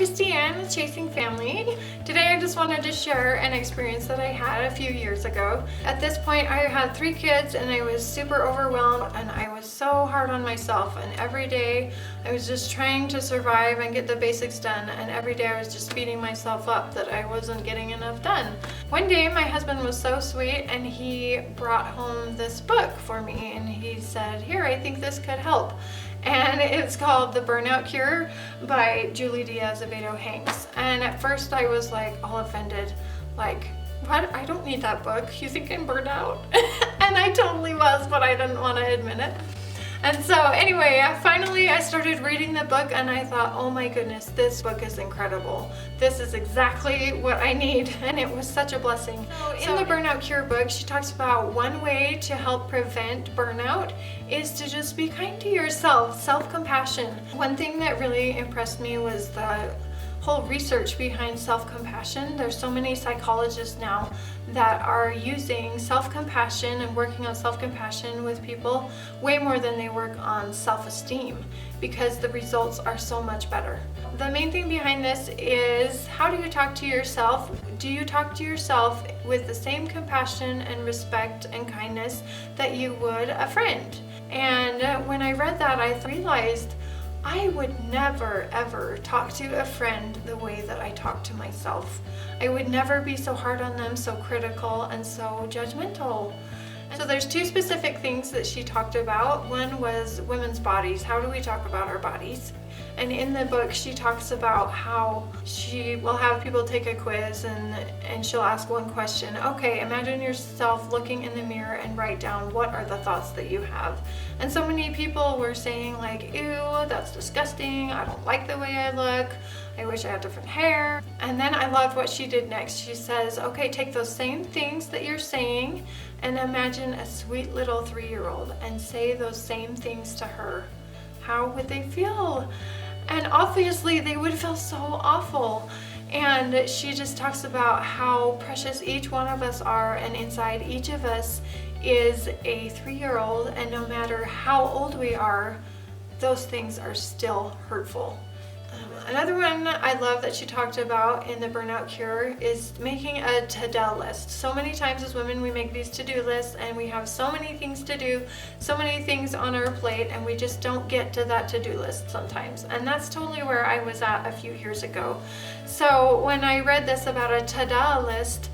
Christiane with Chasing Family. Today I just wanted to share an experience that I had a few years ago. At this point I had 3 kids and I was super overwhelmed and I was so hard on myself, and every day I was just trying to survive and get the basics done, and every day I was just beating myself up that I wasn't getting enough done. One day my husband was so sweet and he brought home this book for me and he said, "Here, I think this could help." And it's called The Burnout Cure by Julie Diaz-Avedo-Hanks. And at first I was like all offended, like, what? I don't need that book. You think I'm burned out? And I totally was, but I didn't want to admit it. And so anyway, finally I started reading the book and I thought, oh my goodness, this book is incredible. This is exactly what I need, and it was such a blessing. So in the Burnout Cure book, she talks about one way to help prevent burnout is to just be kind to yourself, self-compassion. One thing that really impressed me was the whole research behind self-compassion. There's so many psychologists now that are using self-compassion and working on self-compassion with people way more than they work on self-esteem, because the results are so much better. The main thing behind this is, how do you talk to yourself? Do you talk to yourself with the same compassion and respect and kindness that you would a friend? And when I read that, I realized I would never ever talk to a friend the way that I talk to myself. I would never be so hard on them, so critical and so judgmental. And so there's 2 specific things that she talked about. One was women's bodies. How do we talk about our bodies? And in the book she talks about how she will have people take a quiz and she'll ask one question. Okay, imagine yourself looking in the mirror and write down what are the thoughts that you have. And so many people were saying like, ew, that's disgusting, I don't like the way I look, I wish I had different hair. And then I loved what she did next. She says, okay, take those same things that you're saying and imagine a sweet little 3-year-old and say those same things to her. How would they feel? And obviously they would feel so awful. And she just talks about how precious each one of us are, and inside each of us is a 3-year-old, and no matter how old we are, those things are still hurtful. Another one I love that she talked about in the Burnout Cure is making a to-do list. So many times as women we make these to-do lists and we have so many things to do, so many things on our plate, and we just don't get to that to-do list sometimes. And that's totally where I was at a few years ago. So when I read this about a to-do list,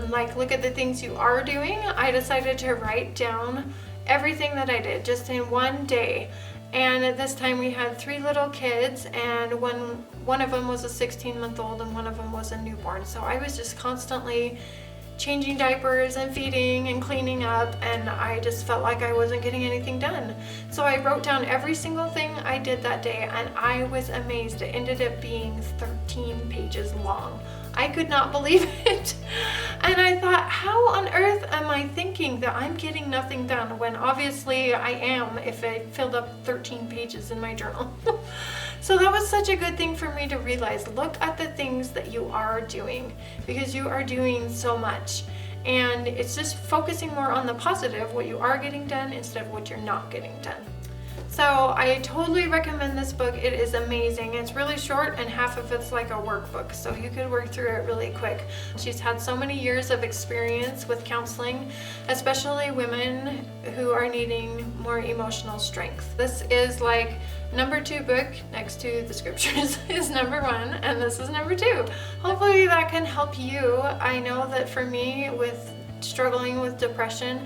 like look at the things you are doing, I decided to write down everything that I did just in one day. And at this time we had 3 little kids, and one of them was a 16-month-old and one of them was a newborn. So I was just constantly changing diapers and feeding and cleaning up, and I just felt like I wasn't getting anything done. So I wrote down every single thing I did that day, and I was amazed. It ended up being 13 pages long. I could not believe it. And I thought, how on earth am I thinking that I'm getting nothing done when obviously I am if I filled up 13 pages in my journal. So that was such a good thing for me to realize. Look at the things that you are doing, because you are doing so much. And it's just focusing more on the positive, what you are getting done, instead of what you're not getting done. So I totally recommend this book. It is amazing. It's really short and half of it's like a workbook, so you could work through it really quick. She's had so many years of experience with counseling, especially women who are needing more emotional strength. This is like number 2 book next to the scriptures is number 1, and this is number 2. Hopefully that can help you. I know that for me, with struggling with depression,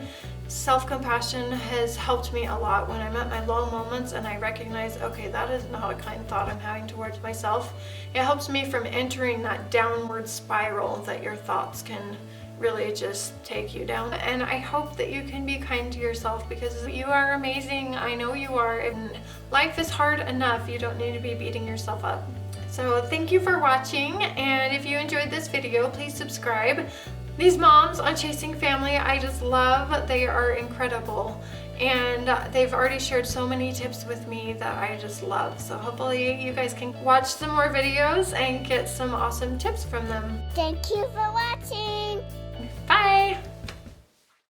self-compassion has helped me a lot when I'm at my low moments and I recognize, okay, that is not a kind thought I'm having towards myself. It helps me from entering that downward spiral that your thoughts can really just take you down. And I hope that you can be kind to yourself, because you are amazing. I know you are, and life is hard enough. You don't need to be beating yourself up. So thank you for watching, and if you enjoyed this video, please subscribe. These moms on Chasing Family, I just love. They are incredible, and they've already shared so many tips with me that I just love. So hopefully you guys can watch some more videos and get some awesome tips from them. Thank you for watching. Bye!